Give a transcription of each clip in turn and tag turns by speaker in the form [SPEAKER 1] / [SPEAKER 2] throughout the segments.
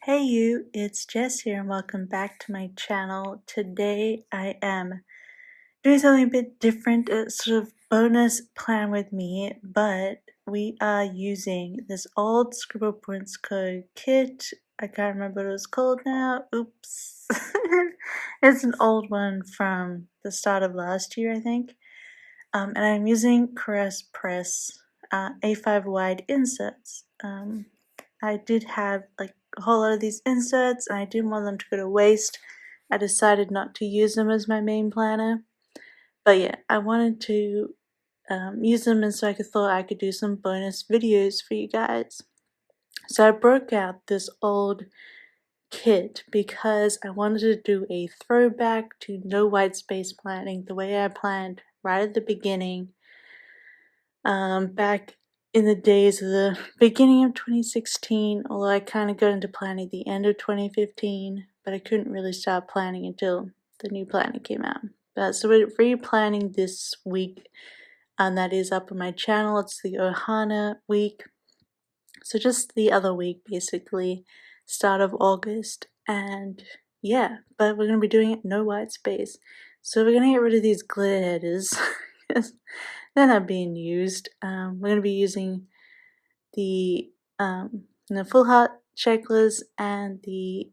[SPEAKER 1] Hey you, it's Jess here and welcome back to my channel. Today I am doing something a bit different, a sort of bonus plan with me, but we are using this old Scribble Prints Co kit. I can't remember what it was called now. Oops. It's an old one from the start of last year, I think. And I'm using Caress Press A5 wide inserts. I did have like a whole lot of these inserts and I didn't want them to go to waste. I decided not to use them as my main planner. But yeah, I wanted to use them, and so I thought I could do some bonus videos for you guys. So I broke out this old kit because I wanted to do a throwback to no white space planning the way I planned right at the beginning, back in the days of the beginning of 2016, although I kind of got into planning at the end of 2015, but I couldn't really start planning until the new planner came out. So we're re-planning this week, and that is up on my channel. It's the Ohana week, so just the other week basically, start of August, and yeah, but we're going to be doing it no white space. So we're going to get rid of these glitter headers. They're not being used. We're going to be using the full heart checklist and the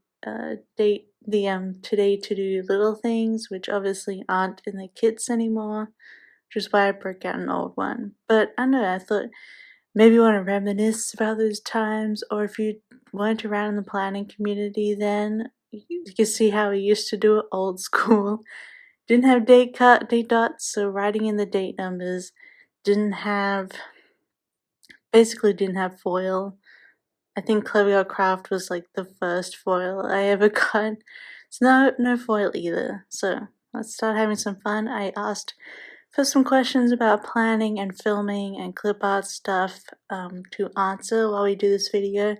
[SPEAKER 1] today to do little things, which obviously aren't in the kits anymore, which is why I broke out an old one. But I don't know, I thought maybe you want to reminisce about those times, or if you weren't around in the planning community then, you can see how we used to do it old school. Didn't have date dots, so writing in the date numbers. Basically didn't have foil. I think Clever Craft was like the first foil I ever got. So no foil either. So let's start having some fun. I asked for some questions about planning and filming and clip art stuff to answer while we do this video.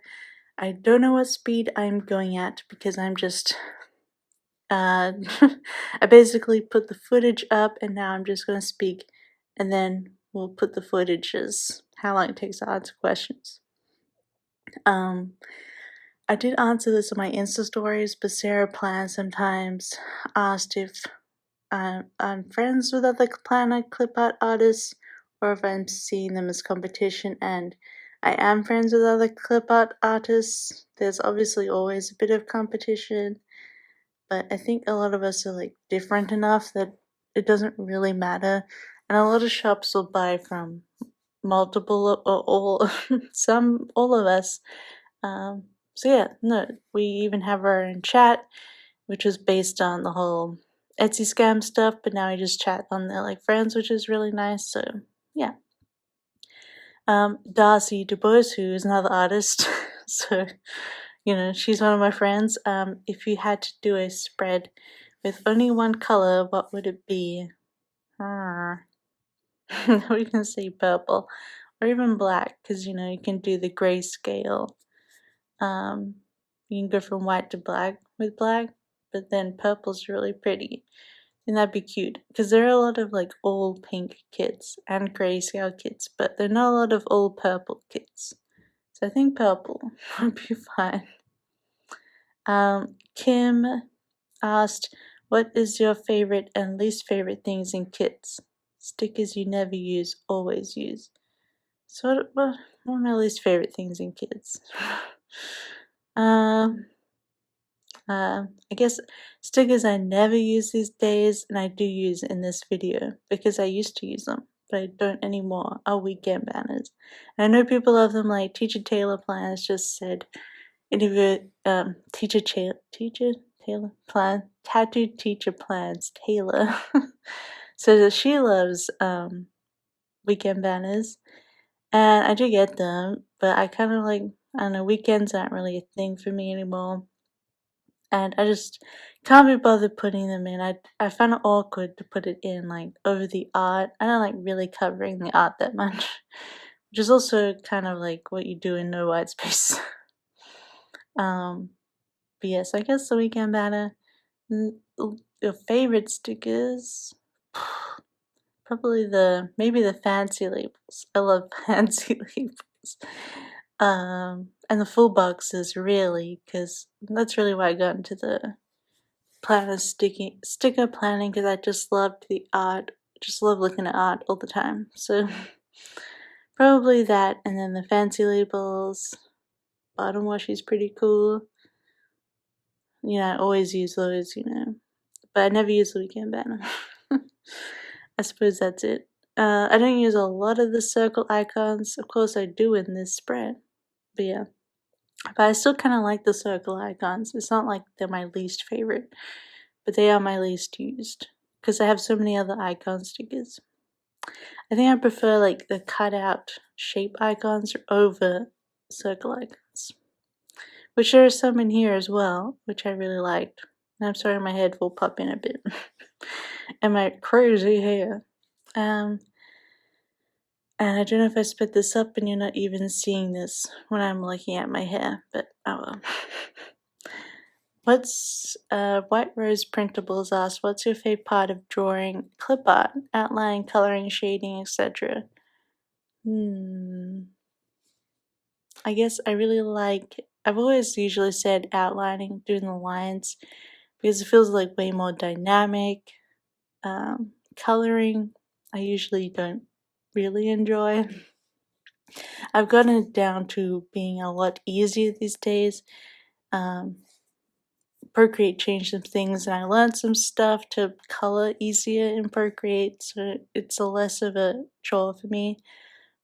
[SPEAKER 1] I don't know what speed I'm going at because I'm just I basically put the footage up and now I'm just going to speak, and then we'll put the footage as how long it takes to answer questions. I did answer this in my Insta stories, but Sarah Plan sometimes asked if I'm friends with other planner clip art artists or if I'm seeing them as competition, and I am friends with other clip art artists. There's obviously always a bit of competition, but I think a lot of us are like different enough that it doesn't really matter, and a lot of shops will buy from multiple or all all of us. So yeah, no, we even have our own chat, which was based on the whole Etsy scam stuff, but now we just chat on there like friends, which is really nice. So yeah. Darcy DuBois, who is another artist, so you know, she's one of my friends. If you had to do a spread with only one color, what would it be? We can say purple or even black, because you know you can do the grayscale. You can go from white to black with black, but then purple's really pretty, and that'd be cute because there are a lot of like all pink kits and grayscale kits, but there are not a lot of all purple kits. So I think purple would be fine. Kim asked, what is your favorite and least favorite things in kits? Stickers you never use, always use. So what are my least favorite things in kits? I guess stickers I never use these days, and I do use in this video because I used to use them, but I don't anymore, are weekend banners. And I know people love them, like Teacher Taylor Plans just said, Teacher Taylor Plan, Tattoo Teacher Plans Taylor. So that she loves weekend banners, and I do get them, but I kind of like, I don't know, weekends aren't really a thing for me anymore. And I just can't be bothered putting them in. I find it awkward to put it in like over the art. I don't like really covering the art that much, which is also kind of like what you do in no white space. But yes, I guess the weekend banner. Your favorite stickers? Probably maybe the fancy labels. I love fancy labels. and the full boxes really, because that's really why I got into the planner sticker planning, because I just loved the art, just love looking at art all the time. So probably that, and then the fancy labels. Bottom washi is pretty cool. I always use those, but I never use the weekend banner. I suppose that's it. I don't use a lot of the circle icons. Of course I do in this spread, but yeah. But I still kind of like the circle icons. It's not like they're my least favorite, but they are my least used because I have so many other icon stickers. I think I prefer like the cutout shape icons over circle icons, which there are some in here as well, which I really liked. And I'm sorry my head will pop in a bit. And my crazy hair. And I don't know if I split this up and you're not even seeing this when I'm looking at my hair, but oh well. What's White Rose Printables asked, what's your favorite part of drawing clip art, outline, coloring, shading, etc.? I guess I really like, I've always usually said outlining, doing the lines, because it feels like way more dynamic. Coloring, I usually don't really enjoy. I've gotten it down to being a lot easier these days. Procreate changed some things, and I learned some stuff to color easier in Procreate, so it's a less of a chore for me.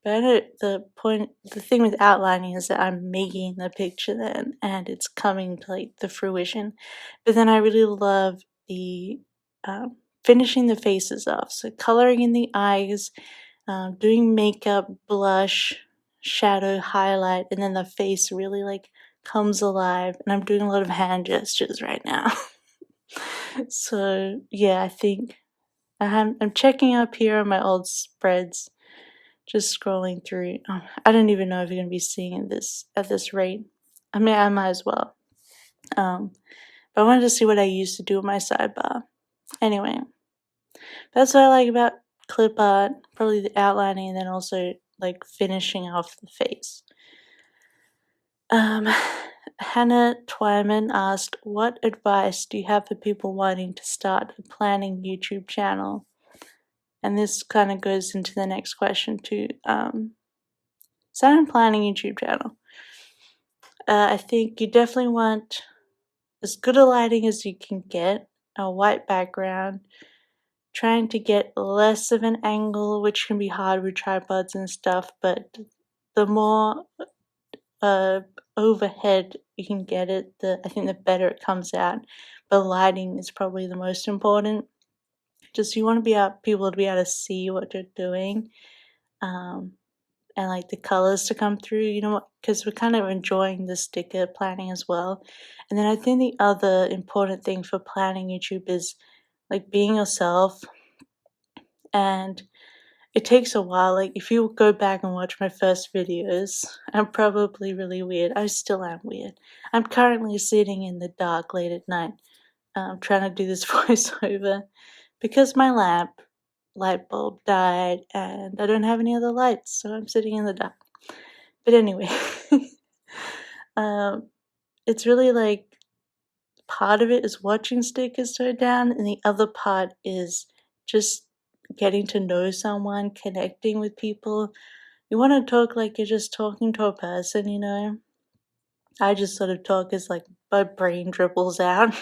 [SPEAKER 1] But I know the thing with outlining is that I'm making the picture then, and it's coming to like the fruition. But then I really love the finishing the faces off, so coloring in the eyes, doing makeup, blush, shadow, highlight, and then the face really like comes alive. And I'm doing a lot of hand gestures right now. So yeah, I think I'm checking up here on my old spreads, just scrolling through. I don't even know if you're gonna be seeing this at this rate. I mean, I might as well. But I wanted to see what I used to do with my sidebar. Anyway, that's what I like about clip art, probably the outlining, and then also like finishing off the face. Hannah Twyman asked, what advice do you have for people wanting to start a planning YouTube channel? And this kind of goes into the next question too. Start a planning YouTube channel. I think you definitely want as good a lighting as you can get, a white background, trying to get less of an angle, which can be hard with tripods and stuff, but the more overhead you can get it, I think the better it comes out. But lighting is probably the most important. Just you want to be people to be able to see what you're doing, and like the colors to come through, because we're kind of enjoying the sticker planning as well. And then I think the other important thing for planning YouTube is like being yourself. And it takes a while. Like if you go back and watch my first videos, I'm probably really weird. I still am weird. I'm currently sitting in the dark late at night, trying to do this voiceover because my light bulb died and I don't have any other lights, so I'm sitting in the dark. But anyway, it's really like part of it is watching stickers go down, and the other part is just getting to know someone, connecting with people. You want to talk like you're just talking to a person. I just sort of talk as like my brain dribbles out.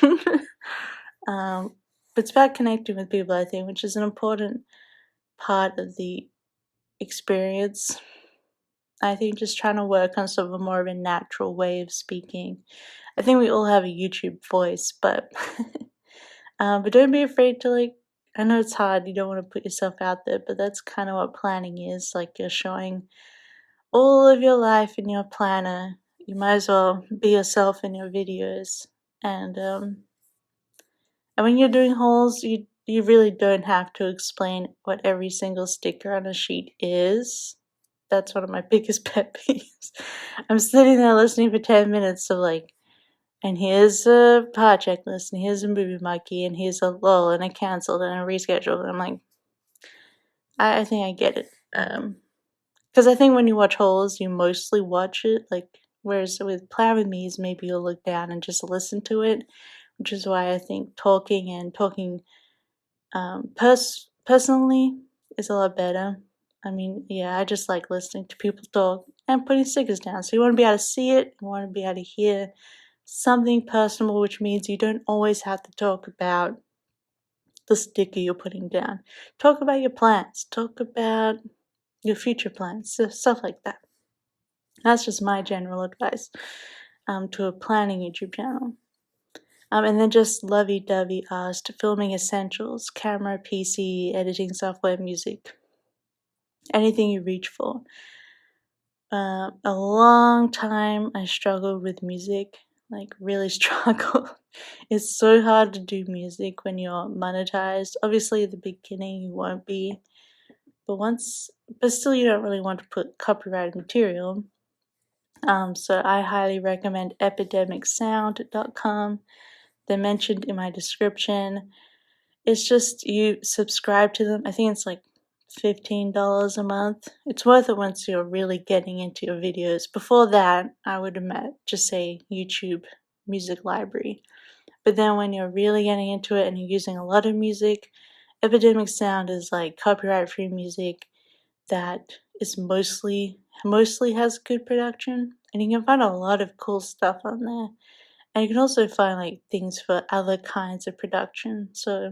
[SPEAKER 1] But it's about connecting with people, I think, which is an important part of the experience. I think just trying to work on sort of a more of a natural way of speaking. I think we all have a YouTube voice, but but don't be afraid to like. I know it's hard. You don't want to put yourself out there, but that's kind of what planning is. Like you're showing all of your life in your planner. You might as well be yourself in your videos. And when you're doing hauls, you really don't have to explain what every single sticker on a sheet is. That's one of my biggest pet peeves. I'm sitting there listening for 10 minutes of like, and here's a part checklist, and here's a movie monkey, and here's a lull, and a canceled, and a rescheduled. And I'm like, I think I get it. Because I think when you watch hauls, you mostly watch it like Whereas with Plan With Me's, maybe you'll look down and just listen to it, which is why I think talking personally is a lot better. I mean, yeah, I just like listening to people talk and putting stickers down. So you want to be able to see it, you want to be able to hear something personal, which means you don't always have to talk about the sticker you're putting down. Talk about your plans, talk about your future plans, so stuff like that. That's just my general advice to a planning YouTube channel. And then just lovey-dovey asked filming essentials, camera, PC, editing software, music, anything you reach for. A long time I struggled with music, like really struggled. It's so hard to do music when you're monetized. Obviously at the beginning you won't be, but still you don't really want to put copyrighted material. So I highly recommend epidemicsound.com. They're mentioned in my description. It's just you subscribe to them. I think it's like $15 a month. It's worth it once you're really getting into your videos. Before that, I would just say YouTube Music Library. But then when you're really getting into it and you're using a lot of music, Epidemic Sound is like copyright-free music that is mostly has good production, and you can find a lot of cool stuff on there. And you can also find like things for other kinds of production. So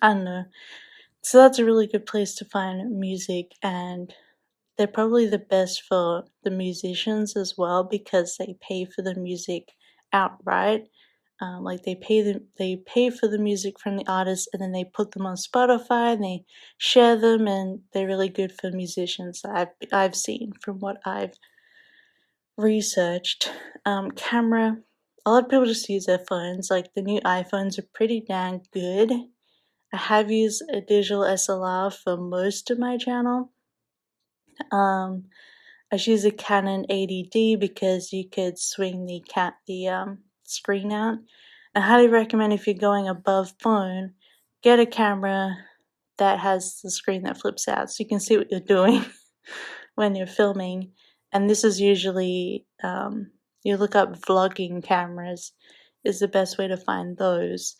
[SPEAKER 1] I don't know. So that's a really good place to find music, and they're probably the best for the musicians as well because they pay for the music outright. Like they pay for the music from the artist, and then they put them on Spotify and they share them, and they're really good for musicians that I've seen from what I've researched. Camera, a lot of people just use their phones. Like the new iPhones are pretty dang good. I have used a digital SLR for most of my channel. I use a Canon 80D because you could swing the screen out. I highly recommend if you're going above phone, get a camera that has the screen that flips out so you can see what you're doing when you're filming. And this is usually, you look up vlogging cameras is the best way to find those.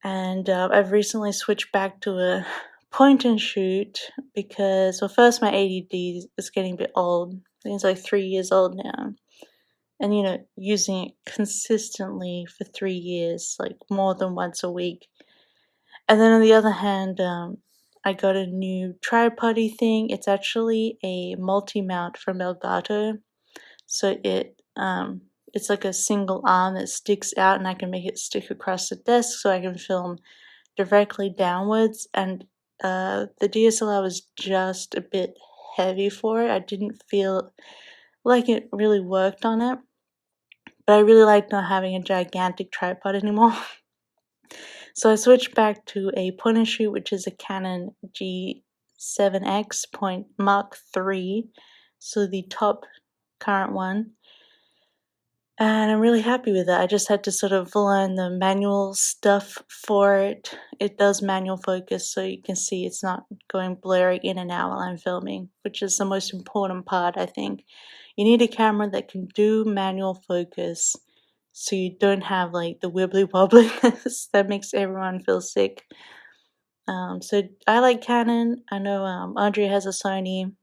[SPEAKER 1] And I've recently switched back to a point and shoot because, well, first my 80D is getting a bit old. I think it's like 3 years old now. And, you know, using it consistently for 3 years, like more than once a week. And then on the other hand, I got a new tripod-y thing. It's actually a multi-mount from Elgato. So it's like a single arm that sticks out, and I can make it stick across the desk so I can film directly downwards. And the DSLR was just a bit heavy for it. I didn't feel like it really worked on it, but I really like not having a gigantic tripod anymore. So I switched back to a point and shoot, which is a Canon G7X Mark III, so the top current one. And I'm really happy with it. I just had to sort of learn the manual stuff for it. It does manual focus, so you can see it's not going blurry in and out while I'm filming, which is the most important part, I think. You need a camera that can do manual focus so you don't have like the wibbly wobbliness that makes everyone feel sick. So I like Canon. I know Andrea has a Sony.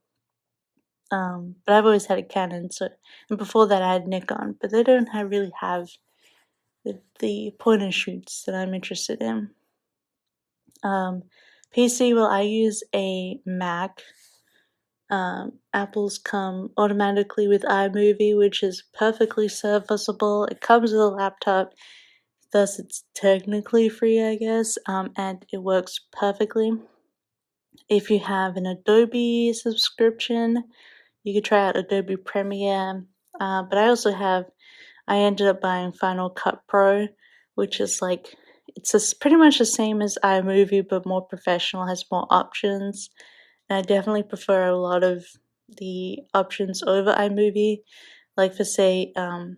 [SPEAKER 1] But I've always had a Canon, so, and before that I had Nikon, but they don't really have the point and shoots that I'm interested in. PC, well, I use a Mac. Apples come automatically with iMovie, which is perfectly serviceable. It comes with a laptop, thus it's technically free, I guess, and it works perfectly. If you have an Adobe subscription, you could try out Adobe Premiere, but I ended up buying Final Cut Pro, which is like, it's pretty much the same as iMovie, but more professional, has more options. And I definitely prefer a lot of the options over iMovie. Like for say, when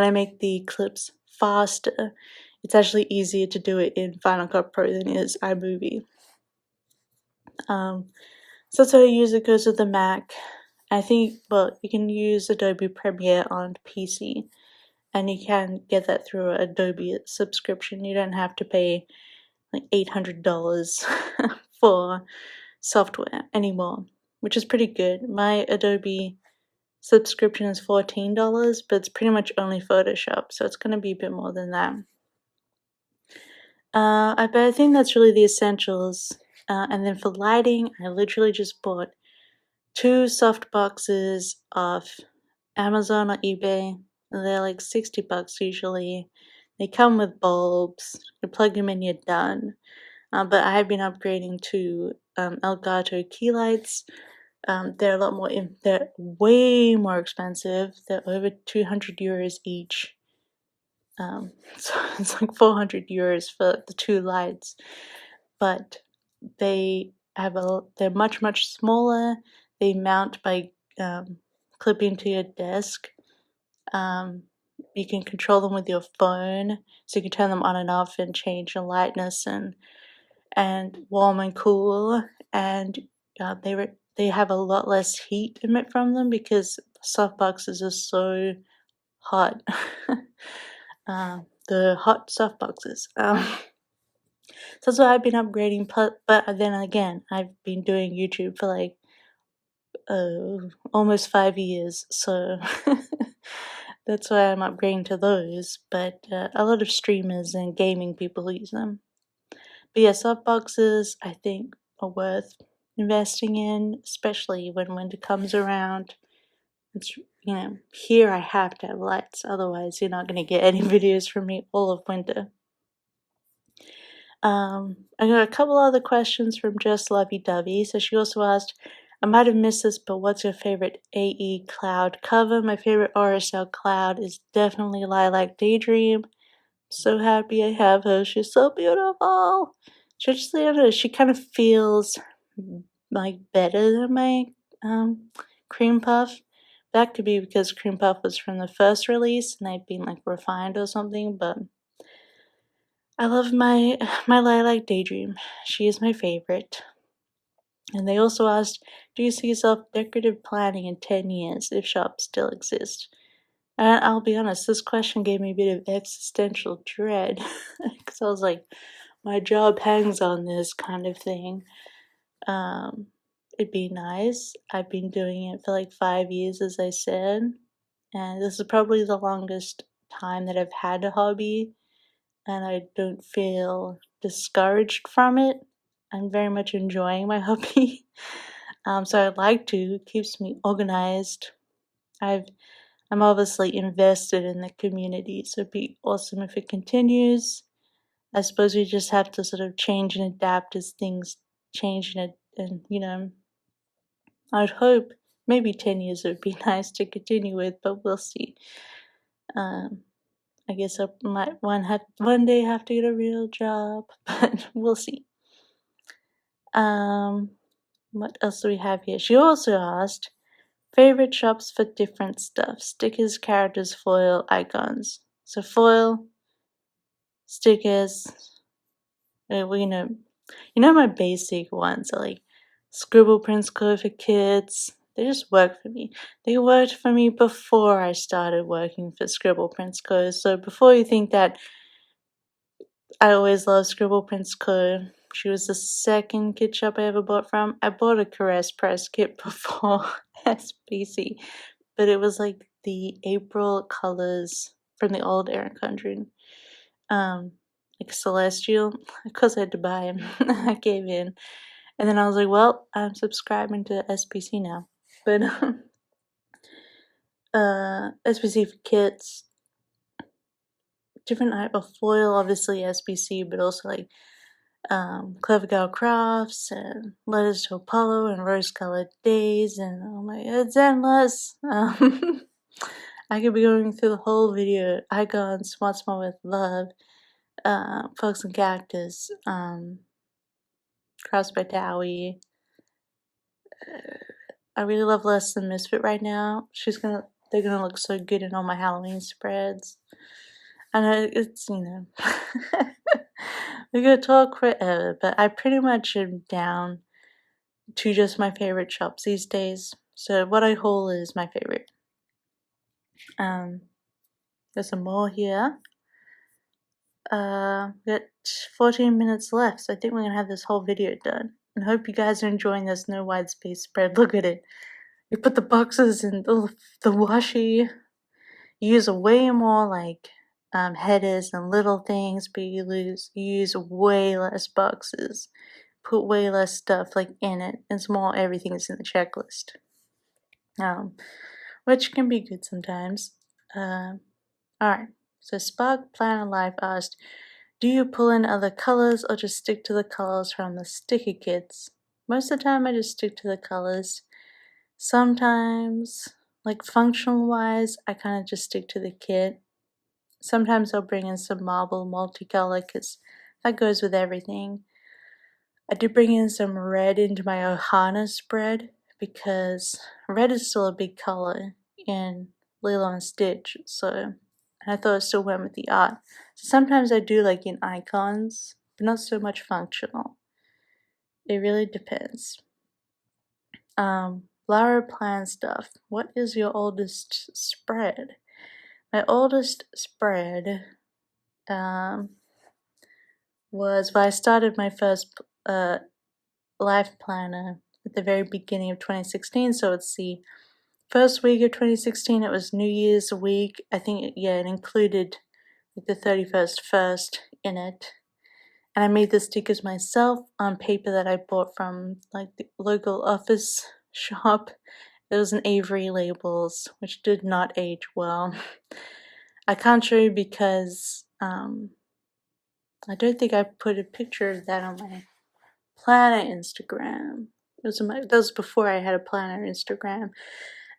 [SPEAKER 1] I make the clips faster, it's actually easier to do it in Final Cut Pro than it is iMovie. So that's how I use it. Goes with the Mac. I think, well, you can use Adobe Premiere on PC, and you can get that through an Adobe subscription. You don't have to pay like $800 for software anymore, which is pretty good. My Adobe subscription is $14, but it's pretty much only Photoshop, so it's going to be a bit more than that. But I think that's really the essentials. And then for lighting, I literally just bought 2 soft boxes off Amazon or eBay. They're like $60 usually. They come with bulbs. You plug them in, you're done. But I have been upgrading to Elgato key lights. They're a lot more. They're way more expensive. They're over 200 euros each. So it's like 400 euros for the 2 lights. But they're much smaller. They mount by clipping to your desk. You can control them with your phone, so you can turn them on and off and change the lightness and warm and cool. And they have a lot less heat emit from them because soft boxes are so hot. The hot soft boxes. So that's why I've been upgrading. But then again, I've been doing YouTube for like almost 5 years, so that's why I'm upgrading to those. But a lot of streamers and gaming people use them. But yeah, soft boxes I think are worth investing in, especially when winter comes around. It's, here I have to have lights, otherwise you're not going to get any videos from me all of winter. I got a couple other questions from Just Lovey Dovey. So she also asked, I might have missed this, but what's your favorite AE cloud cover? My favorite RSL cloud is definitely Lilac Daydream. So happy I have her. She's so beautiful. She kind of feels like better than my cream puff. That could be because cream puff was from the first release and they've been like refined or something, but I love my Lilac Daydream. She is my favorite. And they also asked, do you see yourself decorative planning in 10 years if shops still exist? And I'll be honest, this question gave me a bit of existential dread because I was like, my job hangs on this kind of thing. It'd be nice. I've been doing it for like 5 years, as I said, and this is probably the longest time that I've had a hobby, and I don't feel discouraged from it. I'm very much enjoying my hobby. So I'd like to. It keeps me organized. I'm obviously invested in the community, so it'd be awesome if it continues. I suppose we just have to sort of change and adapt as things change, and I'd hope maybe 10 years would be nice to continue with, but we'll see. I guess I might one day have to get a real job, but we'll see. What else do we have here? She also asked, favorite shops for different stuff: stickers, characters, foil, icons. So foil, stickers, my basic ones are like Scribble Prints Co for kids. They just work for me. They worked for me before I started working for Scribble Prints Co. So before you think that I always loved Scribble Prints Co. She was the second kit shop I ever bought from. I bought a Caress Press kit before SPC, but it was like the April colors from the old Erin Condren. Like Celestial. Of course I had to buy them. I gave in. And then I was like, well, I'm subscribing to SPC now. But SPC for kits, different type of foil, obviously SPC, but also like Clever Gal Crafts and Letters to Apollo and Rose Colored Days, and oh my god, it's endless. I could be going through the whole video. Icons, Smart Small with Love, Fox and Cactus, Crafts by Dowie. I really love Less Than Misfit right now. They're gonna look so good in all my Halloween spreads. I know it's, we could talk forever, but I pretty much am down to just my favorite shops these days. So what I haul is my favorite. There's some more here. Got 14 minutes left, so I think we're gonna have this whole video done. And hope you guys are enjoying this no wide space spread. Look at it. You put the boxes in the washi. You use way more like headers and little things, but you use way less boxes. Put way less stuff like in it. It's more everything's in the checklist. Which can be good sometimes. Alright, so Spark Planner Life asked, do you pull in other colors or just stick to the colors from the sticker kits? Most of the time I just stick to the colors. Sometimes, like functional wise, I kind of just stick to the kit. Sometimes I'll bring in some marble multicolor because that goes with everything. I did bring in some red into my Ohana spread because red is still a big color in Lilo and Stitch, so I thought it still went with the art. So sometimes I do like in icons, but not so much functional. It really depends. Lara plan stuff. What is your oldest spread? My oldest spread was when I started my first life planner at the very beginning of 2016. So it's the first week of 2016. It was New Year's week. I think it included like the 31st first in it. And I made the stickers myself on paper that I bought from like the local office shop. It was an Avery Labels, which did not age well. I can't show you because I don't think I put a picture of that on my planner Instagram. That was before I had a planner Instagram.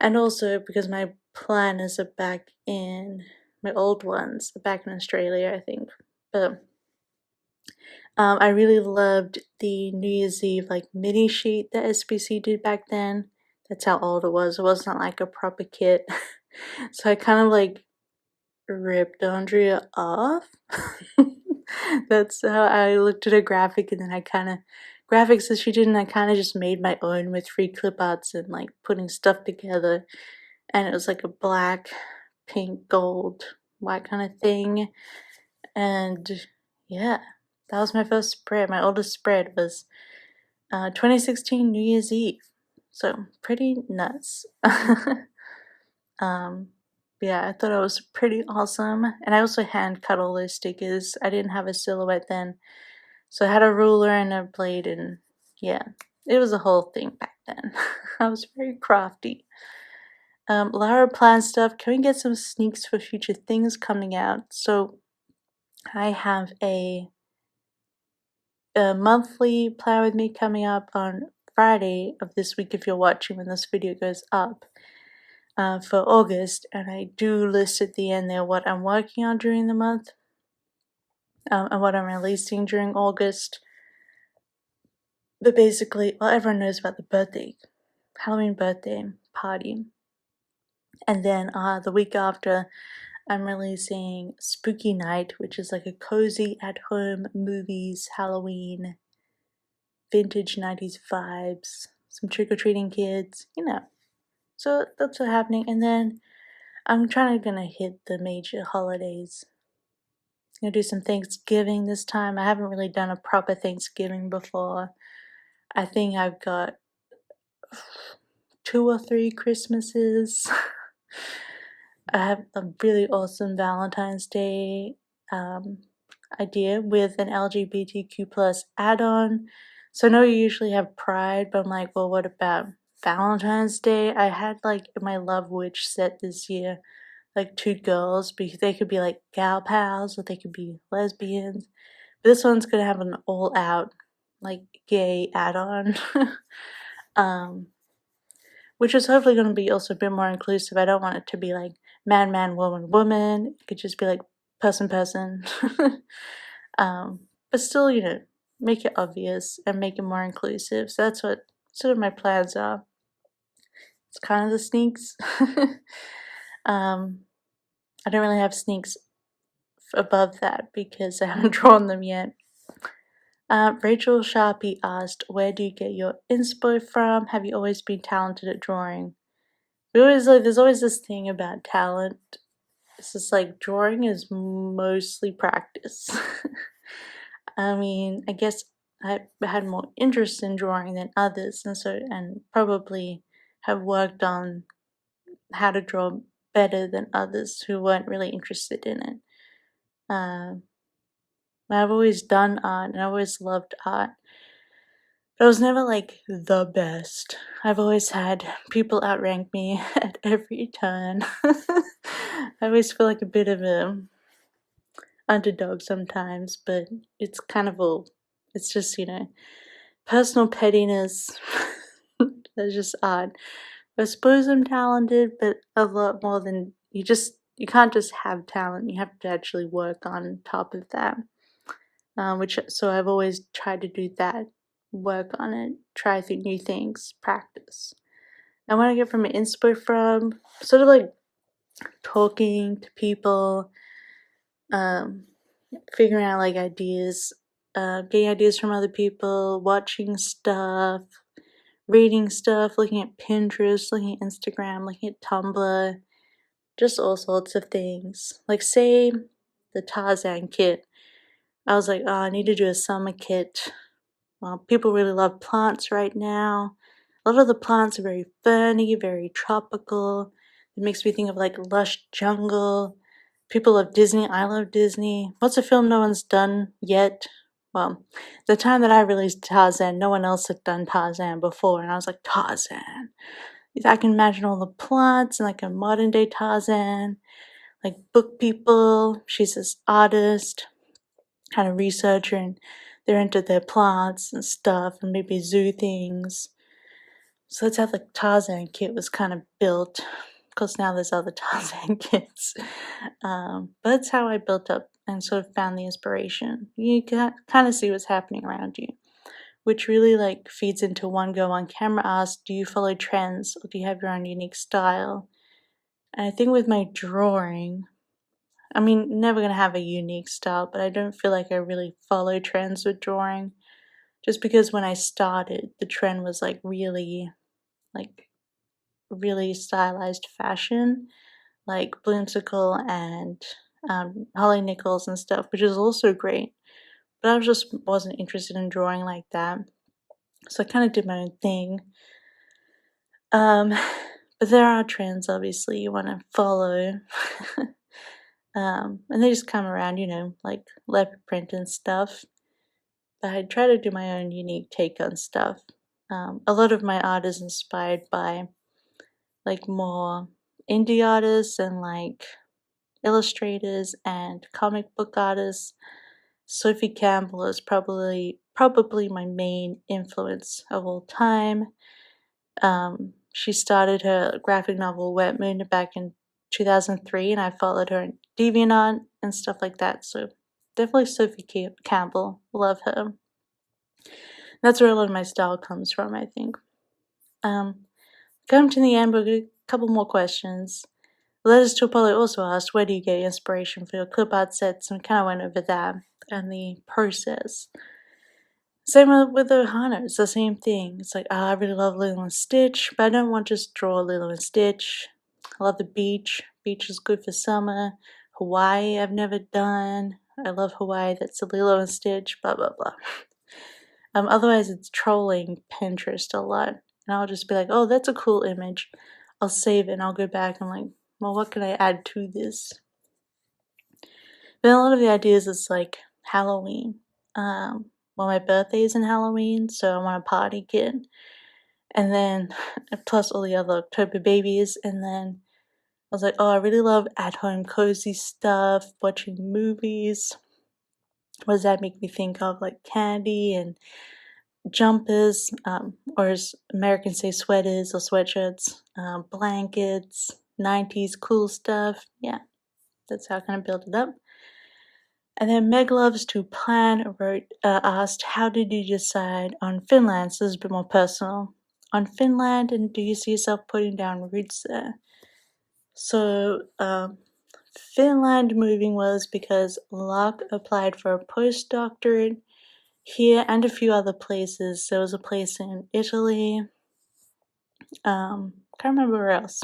[SPEAKER 1] And also because my planners are back in, my old ones are back in Australia, I think. But I really loved the New Year's Eve like mini sheet that SBC did back then. That's how old it was. It wasn't like a proper kit. So I kind of like ripped Andrea off. That's how I looked at a graphic, and then I kind of graphics that she did, and I kind of just made my own with free clip arts and like putting stuff together. And it was like a black, pink, gold, white kind of thing. And yeah, that was my first spread. My oldest spread was 2016 New Year's Eve. So pretty nuts. Yeah, I thought it was pretty awesome. And I also hand cut all those stickers. I didn't have a silhouette then. So I had a ruler and a blade, and yeah, it was a whole thing back then. I was very crafty. Lara planned stuff. Can we get some sneaks for future things coming out? So I have a monthly plan with me coming up on Friday of this week if you're watching when this video goes up. For August, and I do list at the end there what I'm working on during the month and what I'm releasing during August. But basically, well, everyone knows about the Halloween birthday party. And then the week after, I'm releasing Spooky Night, which is like a cozy at-home movies, Halloween, vintage 90s vibes, some trick-or-treating kids, you know. So that's what's happening. And then I'm gonna hit the major holidays. I'm gonna do some Thanksgiving this time. I haven't really done a proper Thanksgiving before. I think I've got 2 or 3 Christmases. I have a really awesome Valentine's Day idea with an LGBTQ plus add-on. So I know you usually have Pride, but I'm like, well, what about Valentine's Day? I had like my Love Witch set this year, like 2 girls, because they could be like gal pals or they could be lesbians. But this one's gonna have an all-out like gay add-on. Which is hopefully going to be also a bit more inclusive. I don't want it to be like man, man, woman, woman. It could just be like person, person. But still, you know, make it obvious and make it more inclusive. So that's what sort of my plans are. It's kind of the sneaks. I don't really have sneaks above that because I haven't drawn them yet. Rachel Sharpie asked, where do you get your inspo from? Have you always been talented at drawing? There's always this thing about talent. It's just like drawing is mostly practice. I mean, I guess I had more interest in drawing than others, and probably have worked on how to draw better than others who weren't really interested in it. I've always done art and I always loved art. But I was never like the best. I've always had people outrank me at every turn. I always feel like a bit of a underdog sometimes, but it's kind of it's just, personal pettiness. That's just odd. I suppose I'm talented, but a lot more than you can't just have talent, you have to actually work on top of that. So I've always tried to do that, work on it, try new things, practice. And where I get from an inspo from, sort of like talking to people, figuring out like ideas, getting ideas from other people, watching stuff, reading stuff, looking at Pinterest, looking at Instagram, looking at Tumblr, just all sorts of things. Like say the Tarzan kit. I was like, oh, I need to do a summer kit. Well, people really love plants right now. A lot of the plants are very ferny, very tropical. It makes me think of like lush jungle. People love Disney. I love Disney. What's a film no one's done yet? Well, the time that I released Tarzan, no one else had done Tarzan before, and I was like, Tarzan. I can imagine all the plots and like a modern day Tarzan, like book people. She's this artist, kind of researcher, and they're into their plants and stuff, and maybe zoo things. So that's how the Tarzan kit was kind of built. Of course, now there's other Tarzan kits. But that's how I built up and sort of found the inspiration. You can kind of see what's happening around you, which really like feeds into one girl on camera asked, do you follow trends or do you have your own unique style? And I think with my drawing, I mean, never gonna have a unique style, but I don't feel like I really follow trends with drawing. Just because when I started, the trend was like really stylized fashion, like Bloomsicle and Holly Nichols and stuff, which is also great. But I just wasn't interested in drawing like that. So I kind of did my own thing. But there are trends, obviously, you want to follow. And they just come around, like leopard print and stuff. But I try to do my own unique take on stuff. A lot of my art is inspired by like more indie artists and like illustrators and comic book artists. Sophie Campbell is probably my main influence of all time. She started her graphic novel Wet Moon back in 2003, and I followed her in DeviantArt and stuff like that. So definitely Sophie Campbell, love her. That's where a lot of my style comes from, I think. Come to the end, we'll get a couple more questions. Letters to Apollo also asked, where do you get your inspiration for your clip art sets? And we kind of went over that and the process. Same with Ohana, it's the same thing. It's like, I really love Lilo and Stitch, but I don't want to just draw Lilo and Stitch. I love the beach. Beach is good for summer. Hawaii, I've never done. I love Hawaii, that's a Lilo and Stitch, blah, blah, blah. Otherwise, it's trolling Pinterest a lot. And I'll just be like, oh, that's a cool image. I'll save it and I'll go back and like, well, what can I add to this? Then a lot of the ideas is like Halloween. Well, my birthday is in Halloween, so I want a party kit. And then, plus all the other October babies. And then I was like, oh, I really love at-home cozy stuff, watching movies. What does that make me think of? Like candy and jumpers, or as Americans say, sweaters or sweatshirts, blankets, 90s cool stuff. Yeah, that's how I kind of build it up. And then Meg Loves to Plan asked, how did you decide on Finland? So this is a bit more personal. On Finland, and do you see yourself putting down roots there? So Finland moving was because Locke applied for a postdoctorate here and a few other places. There was a place in Italy. Can't remember where else.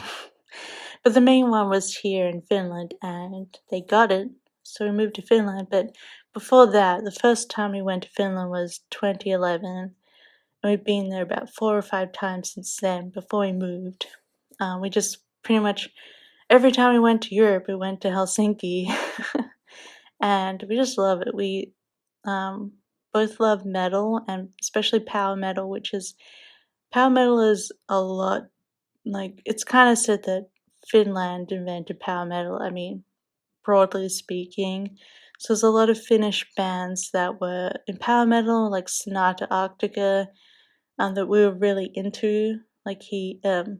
[SPEAKER 1] But the main one was here in Finland, and they got it, so we moved to Finland. But before that, the first time we went to Finland was 2011, and we've been there about 4 or 5 times since then, before we moved. We just pretty much, every time we went to Europe, we went to Helsinki, and we just love it. We both love metal, and especially power metal, power metal is a lot, like, it's kind of said that Finland invented power metal, I mean, broadly speaking. So there's a lot of Finnish bands that were in power metal, like Sonata Arctica, that we were really into. Like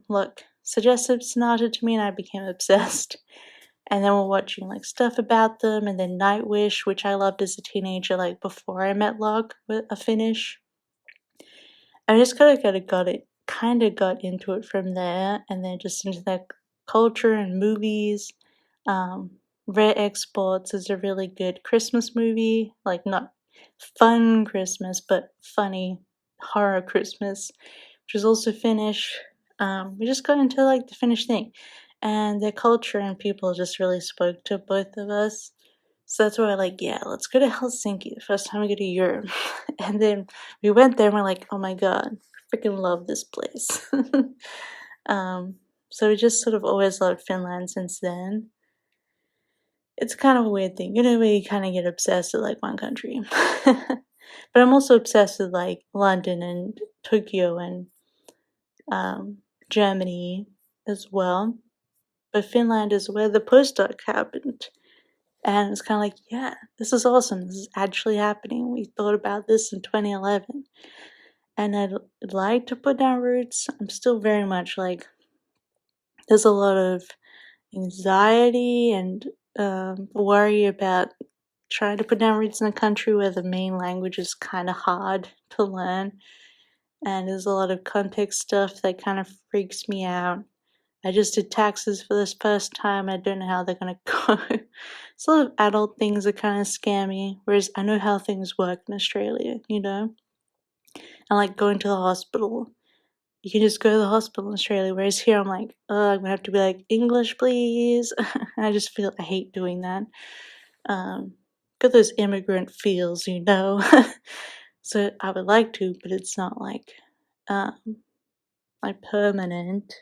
[SPEAKER 1] look, suggested Sonata to me and I became obsessed. And then we're watching like stuff about them, and then Nightwish, which I loved as a teenager, like before I met Locke, a Finnish. I just kind of got into it from there, and then just into that culture and movies. Rare Exports is a really good Christmas movie, like not fun Christmas, but funny horror Christmas, which is also Finnish. We just got into like the Finnish thing, and their culture and people just really spoke to both of us. So that's why we're like, yeah, let's go to Helsinki the first time we go to Europe. And then we went there and we're like, oh my god, freaking love this place. So we just sort of always loved Finland since then. It's kind of a weird thing, you know, where you kind of get obsessed with like one country. But I'm also obsessed with like London and Tokyo and Germany as well. But Finland is where the postdoc happened. And it's kind of like, yeah, this is awesome. This is actually happening. We thought about this in 2011. And I'd like to put down roots. I'm still very much like, there's a lot of anxiety and worry about trying to put down roots in a country where the main language is kind of hard to learn. And there's a lot of context stuff that kind of freaks me out. I just did taxes for this first time. I don't know how they're going to go. It's a lot of adult things that kind of scare me, whereas I know how things work in Australia, you know? And like going to the hospital. You can just go to the hospital in Australia, whereas here I'm like, oh, I'm going to have to be like, English, please. And I just feel, I hate doing that. Got those immigrant feels, you know? So I would like to, but it's not like permanent.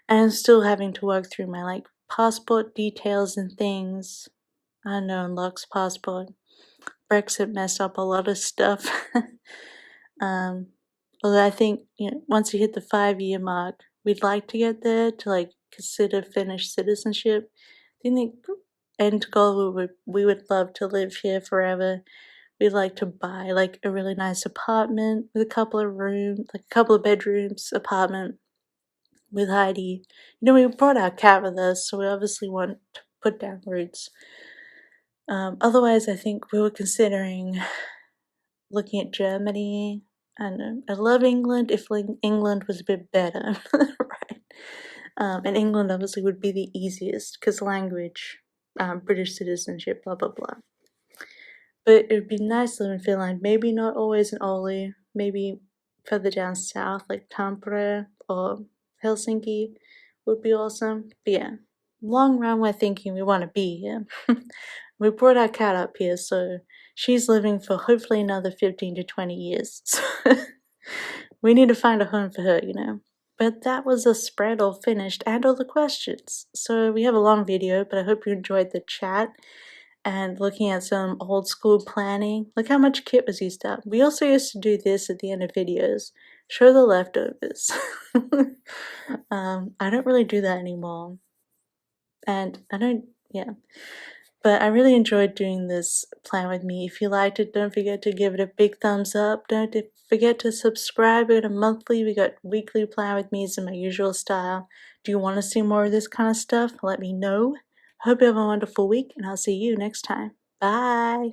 [SPEAKER 1] And I'm still having to work through my like passport details and things. I don't know, Locke's passport. Brexit messed up a lot of stuff. Although I think, you know, once you hit the 5-year mark, we'd like to get there to like consider Finnish citizenship. I think the end goal we would love to live here forever. We'd like to buy like a really nice apartment with a couple of rooms, like a couple of bedrooms apartment with Heidi. You know, we brought our cat with us, so we obviously want to put down roots. Otherwise, I think we were considering looking at Germany. And I love England if England was a bit better, right? And England obviously would be the easiest because language, British citizenship, blah blah blah. But it would be nice to live in Finland. Maybe not always in Oulu. Maybe further down south, like Tampere or Helsinki, would be awesome. But yeah, long run, we're thinking we want to be here. We brought our cat up here, so she's living for hopefully another 15 to 20 years. So we need to find a home for her, you know. But that was a spread all finished and all the questions. So we have a long video, but I hope you enjoyed the chat and looking at some old school planning. Look how much kit was used up. We also used to do this at the end of videos. Show the leftovers. I don't really do that anymore. And yeah. But I really enjoyed doing this plan with me. If you liked it, don't forget to give it a big thumbs up. Don't forget to subscribe. We got a monthly, we got weekly plan with me's in my usual style. Do you want to see more of this kind of stuff? Let me know. Hope you have a wonderful week, and I'll see you next time. Bye!